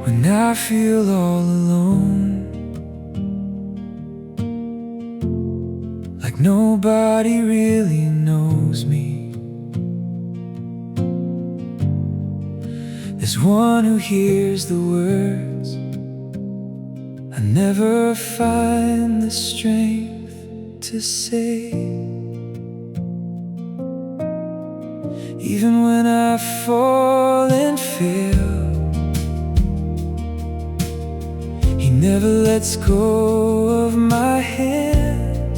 when I feel all alone, like nobody really knows me. There's one who hears the words I never find the strength to say. Even when I fall and fail, He never lets go of my hand.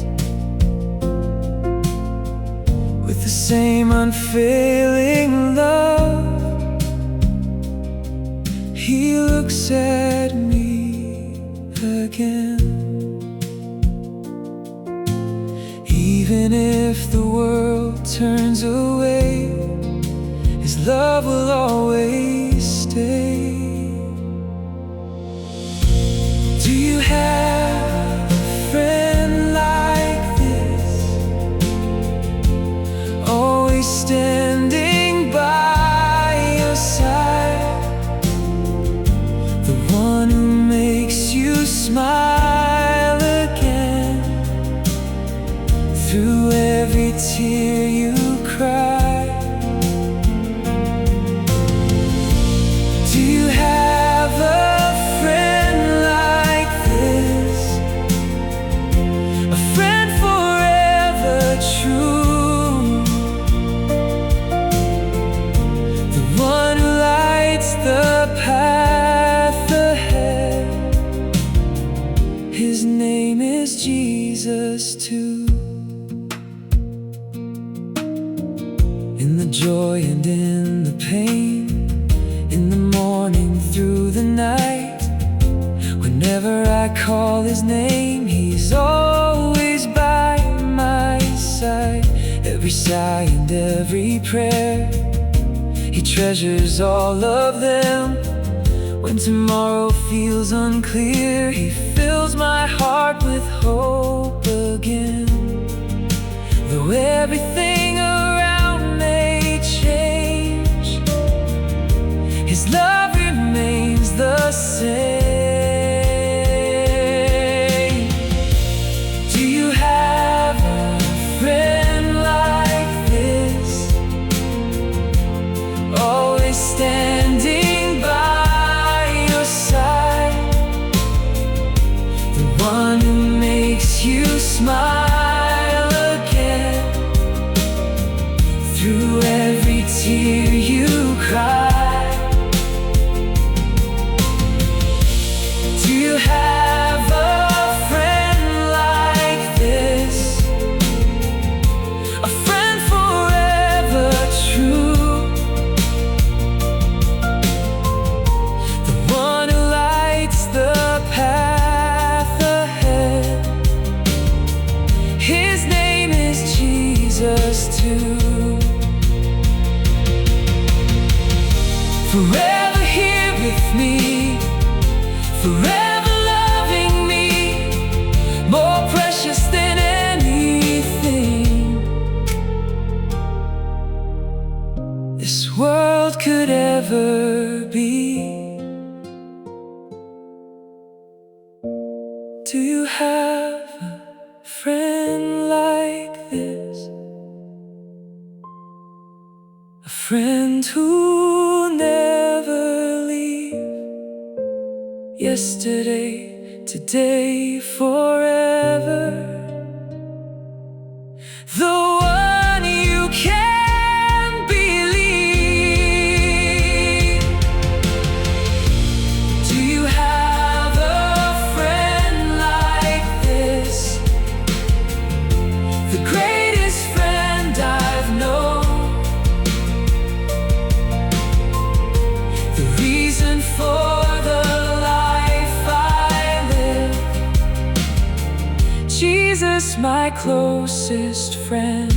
With the same unfailing love, He looks at me again. Even if the world turns away, His love will always stay. Do you have a friend like this, always standing by your side? The one who makes you smile again through every tear you cry. Do you have a friend like this, a friend forever true, the one who lights the path ahead? His name is Jesus too. In the joy and in the pain, in the morning through the night, whenever I call His name, He's always by my side. Every sigh and every prayer, He treasures all of them. When tomorrow feels unclear, He fills my heart with hope again. Though everything around may change, His love remains the same. Do you have a friend like this, always standing by your side? The one who makes you smile again through every tear you cry. Do you have a friend like this, a friend forever true, the one who lights the path ahead? His name is Jesus too. Forever here with me, forever loving me, more precious than anything this world could ever be. Do you have a friend like this, a friend who never leaves? Yesterday, today, forever, the one you can believe. Do you have a friend like this, the greatest friend I've known, the reason for the Jesus, my closest friend.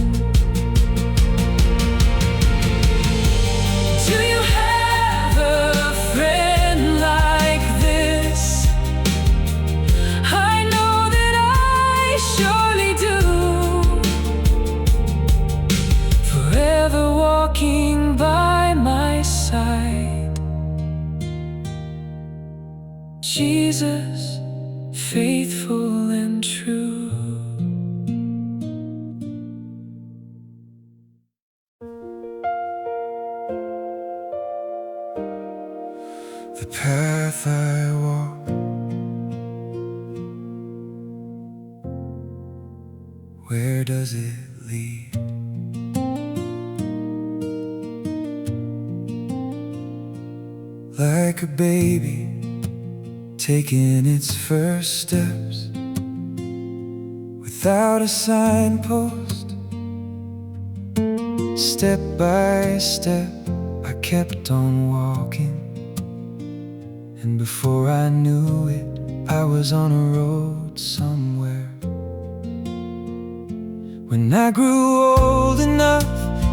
Do you have a friend like this? I know that I surely do. Forever walking by my side, Jesus, faithful and true. The path I walk, where does it lead? Like a baby taking its first steps, without a signpost, step by step I kept on walking. And before I knew it, I was on a road somewhere. When I grew old enough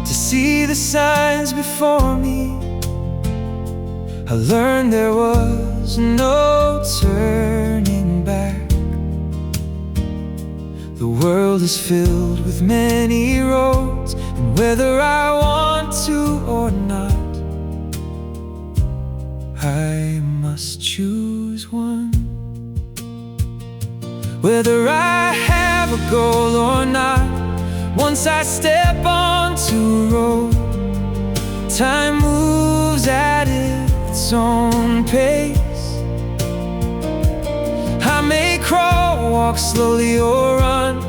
to see the signs before me, I learned there was no turning back. The world is filled with many roads, and whether I want to or not, I must choose one. Whether I have a goal or not, once I step onto a road, time moves at its own pace. I may crawl, walk slowly or run,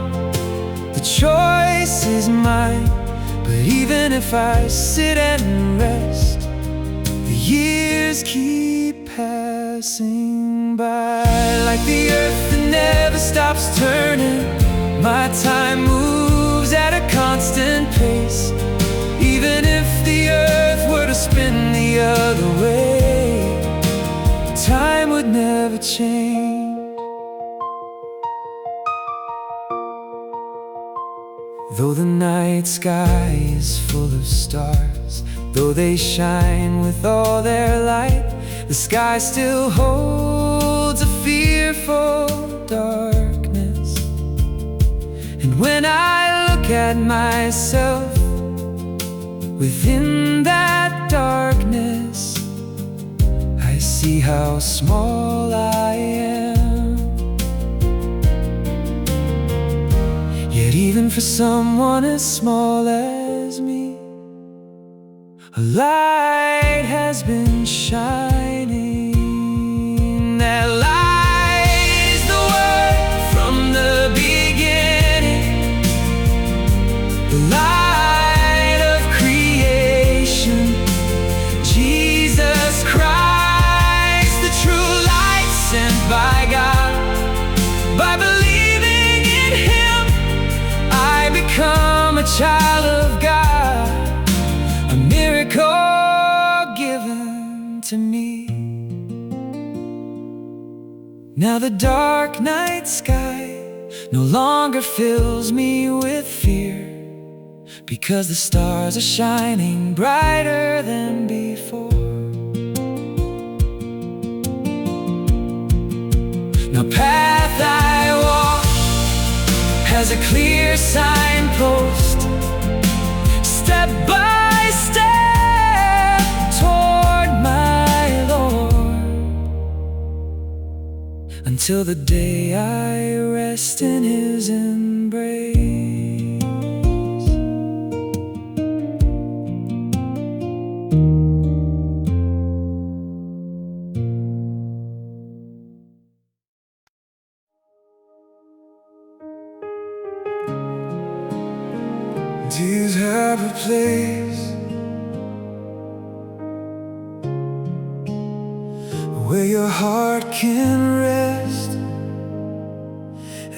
the choice is mine. But even if I sit and rest, the years keep passing by. Like the earth that never stops turning, my time moves at a constant pace. Even if the earth were to spin the other way, time would never change. Though the night sky is full of stars, though they shine with all their light, the sky still holds a fearful darkness. And when I look at myself within that darkness, I see how small I am. Yet even for someone as small as me, a light has been shining. That light is the word from the beginning, the light of creation, Jesus Christ, the true light sent by God. By believing in Him, I become a child of God, a miracle given to me. Now the dark night sky no longer fills me with fear, because the stars are shining brighter than before. Now path I walk has a clear signpost, step by step toward my Lord, until the day I rest in His embrace. Do you have a place where your heart can rest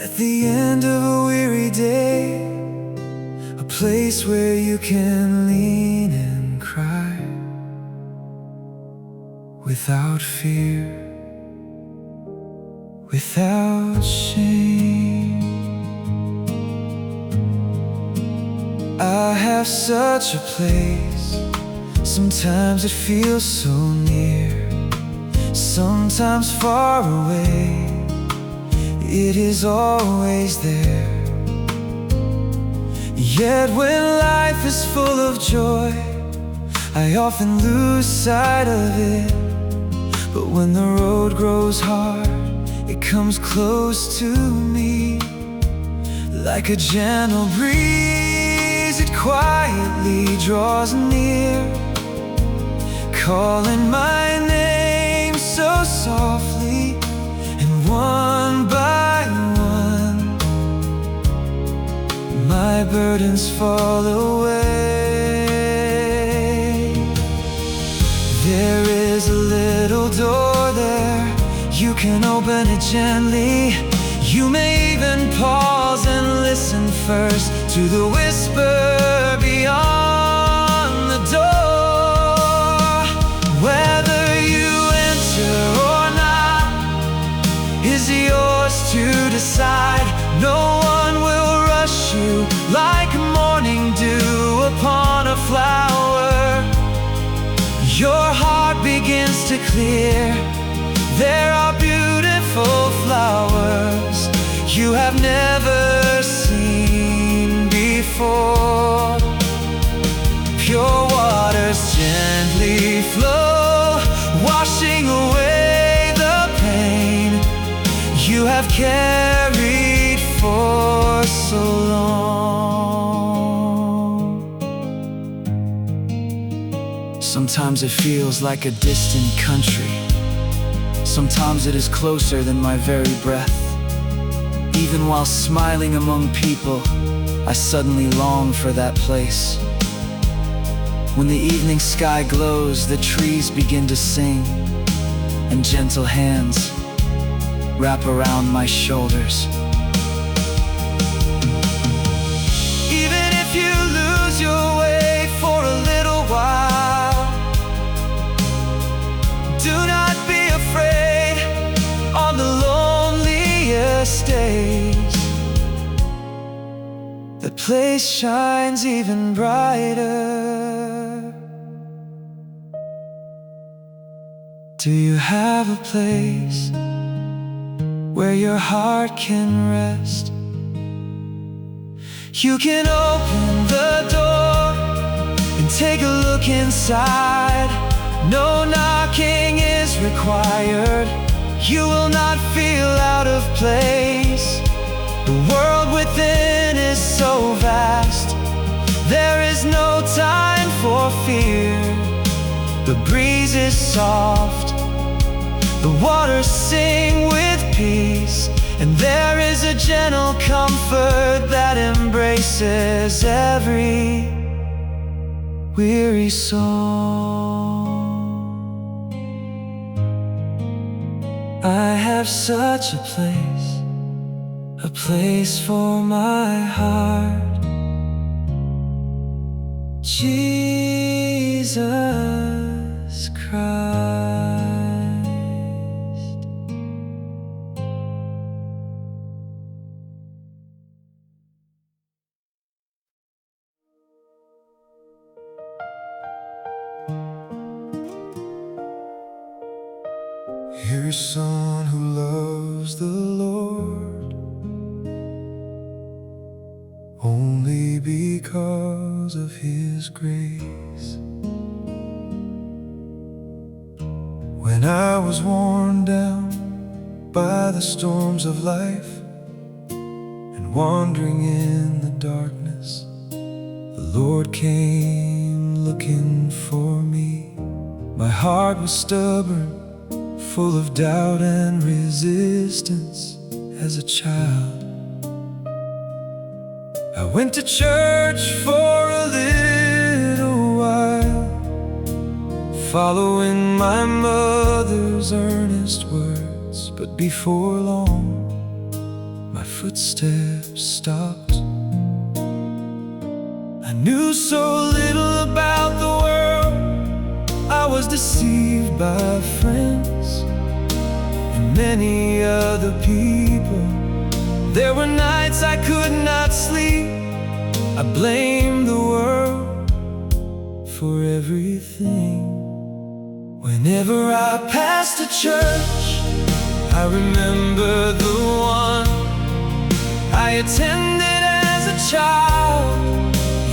at the end of a weary day? A place where you can lean and cry without fear, without shame. I have such a place. Sometimes it feels so near, sometimes far away. It is always there. Yet when life is full of joy, I often lose sight of it. But when the road grows hard, it comes close to me. Like a gentle breeze, it quietly draws near, calling my name so softly. And one by one, my burdens fall away. There is a little door there, you can open it gently. You may even pause and listen first to the whisper beyond the door. Whether you enter or not is yours to decide. No one will rush you like morning dew upon a flower. Your heart begins to clear. There are beautiful flowers you have never seen before. Pure waters gently flow, washing away the pain you have carried for so long. Sometimes it feels like a distant country. Sometimes it is closer than my very breath. Even while smiling among people, I suddenly long for that place. When the evening sky glows, the trees begin to sing, and gentle hands wrap around my shoulders. Even if you lose your way for a little while, do not be afraid on the loneliest days. The place shines even brighter. Do you have a place where your heart can rest? You can open the door and take a look inside. No knocking is required. You will not feel out of place. The world within is so vast. There is no time for fear. The breeze is soft, the waters sing with peace, and there is a gentle comfort that embraces every weary song. I have such a place for my heart. Jesus Christ. Here's someone who loves the Lord only because of His grace. When I was worn down by the storms of life and wandering in the darkness, the Lord came looking for me. My heart was stubborn, full of doubt and resistance as a child. I went to church for a little while, following my mother's earnest words, but before long, my footsteps stopped. I knew so little about the world. I was deceived by friends and many other people. There were nights I could not sleep. I blamed the world for everything. Whenever I passed a church, I remember the one I attended as a child.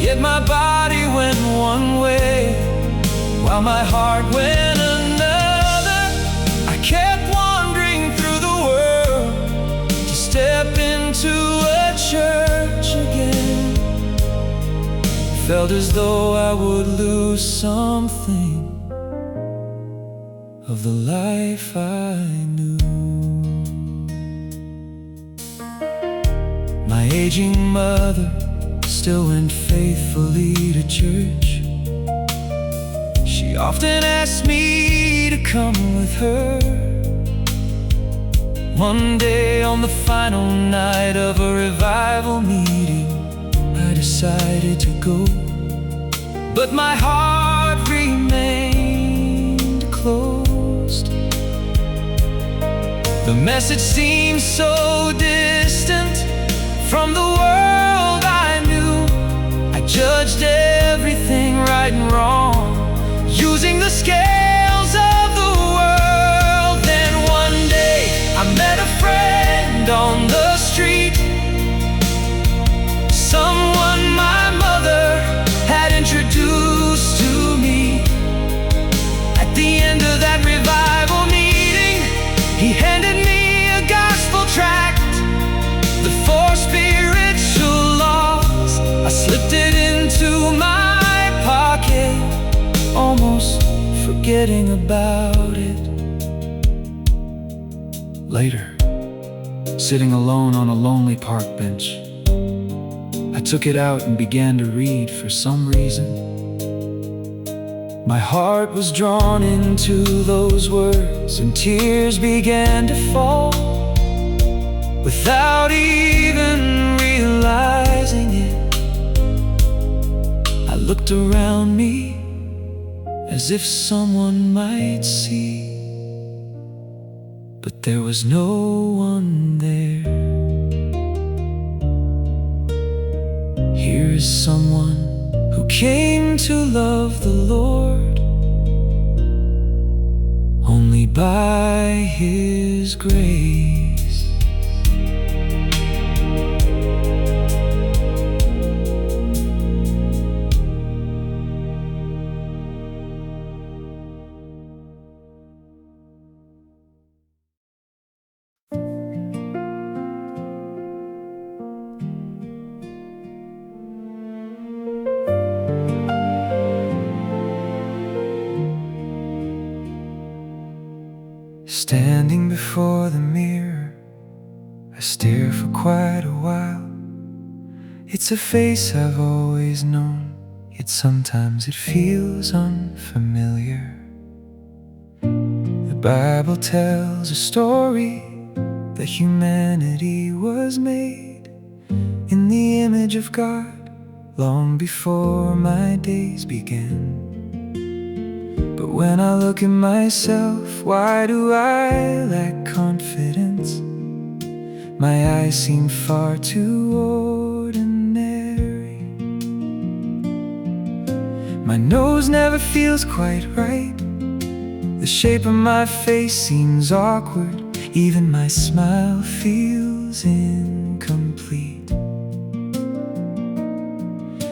Yet my body went one way, while my heart went another. I felt as though I would lose something of the life I knew. My aging mother still went faithfully to church. She often asked me to come with her. One day on the final night of a revival meeting, I decided to go, but my heart remained closed. The message seemed so distant from the world I knew. I judged everything right and wrong, using the scales of the world. Then one day I met a friend on the street, someone my mother had introduced to me. At the end of that revival meeting, he handed me a gospel tract, the 4 spiritual laws. I slipped it into my pocket, almost forgetting about it. Later, sitting alone on a lonely park bench, I took it out and began to read. For some reason, my heart was drawn into those words, and tears began to fall. Without even realizing it, I looked around me as if someone might see, but there was no one there. Here is someone who came to love the Lord only by His grace. Standing before the mirror, I stare for quite a while. It's a face I've always known, yet sometimes it feels unfamiliar. The Bible tells a story that humanity was made in the image of God long before my days began. But when I look at myself, why do I lack confidence? My eyes seem far too ordinary. My nose never feels quite right. The shape of my face seems awkward. Even my smile feels incomplete.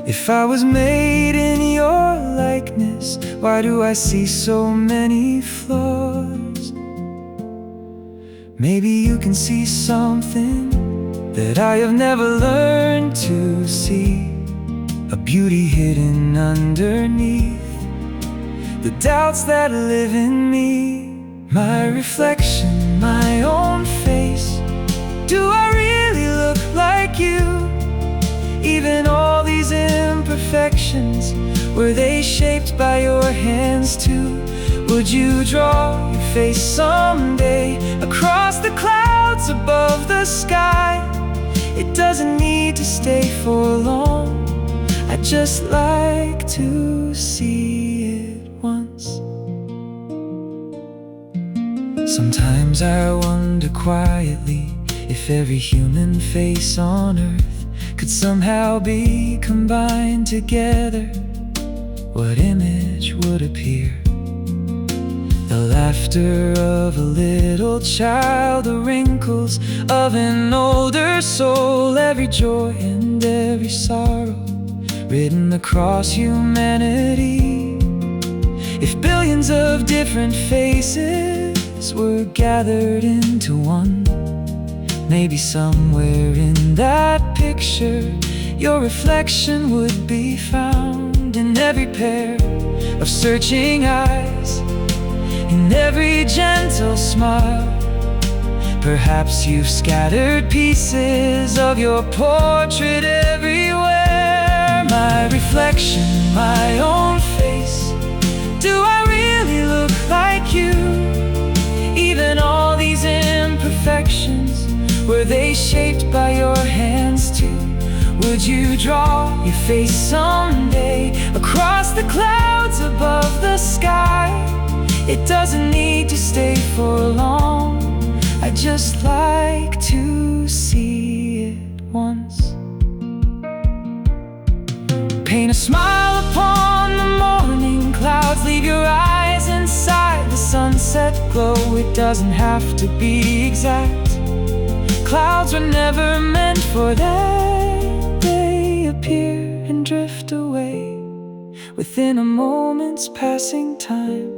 If I was made in your likeness, why do I see so many flaws? Maybe you can see something that I have never learned to see, a beauty hidden underneath the doubts that live in me. My reflection, my own face. Do I really look like you? Even all these imperfections, were they shaped by your hands too? Would you draw your face someday across the clouds above the sky? It doesn't need to stay for long, I'd just like to see it once. Sometimes I wonder quietly if every human face on earth could somehow be combined together, what image would appear? The laughter of a little child, the wrinkles of an older soul, every joy and every sorrow written across humanity. If billions of different faces were gathered into one, maybe somewhere in that picture your reflection would be found. in every pair of searching eyes, in every gentle smile. Perhaps you've scattered pieces of your portrait everywhere. My reflection, my own face, do I really look like you? Even all these imperfections, were they shaped by your hands too? Would you draw your face someday across the clouds above the sky? It doesn't need to stay for long, I'd just like to see it once. Paint a smile upon the morning clouds, leave your eyes inside the sunset glow. It doesn't have to be exact, clouds were never meant for that. They appear and drift away within a moment's passing time.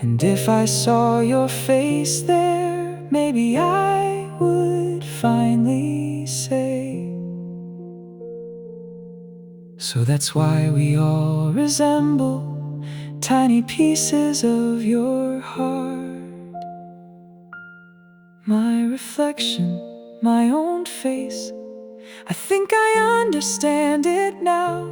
And if I saw your face there, maybe I would finally say, so that's why we all resemble tiny pieces of your heart. My reflection, my own face, I think I understand it now.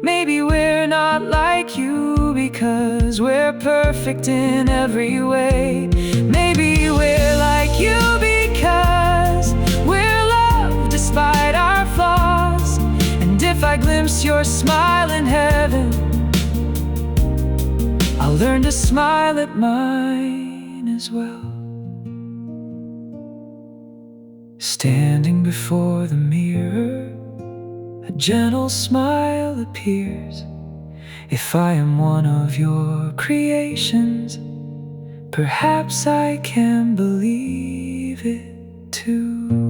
Maybe we're not like you because we're perfect in every way. Maybe we're like you because we're loved despite our flaws. And if I glimpse your smile in heaven, I'll learn to smile at mine as well. Standing before the mirror, a gentle smile appears. If I am one of your creations, perhaps I can believe it too.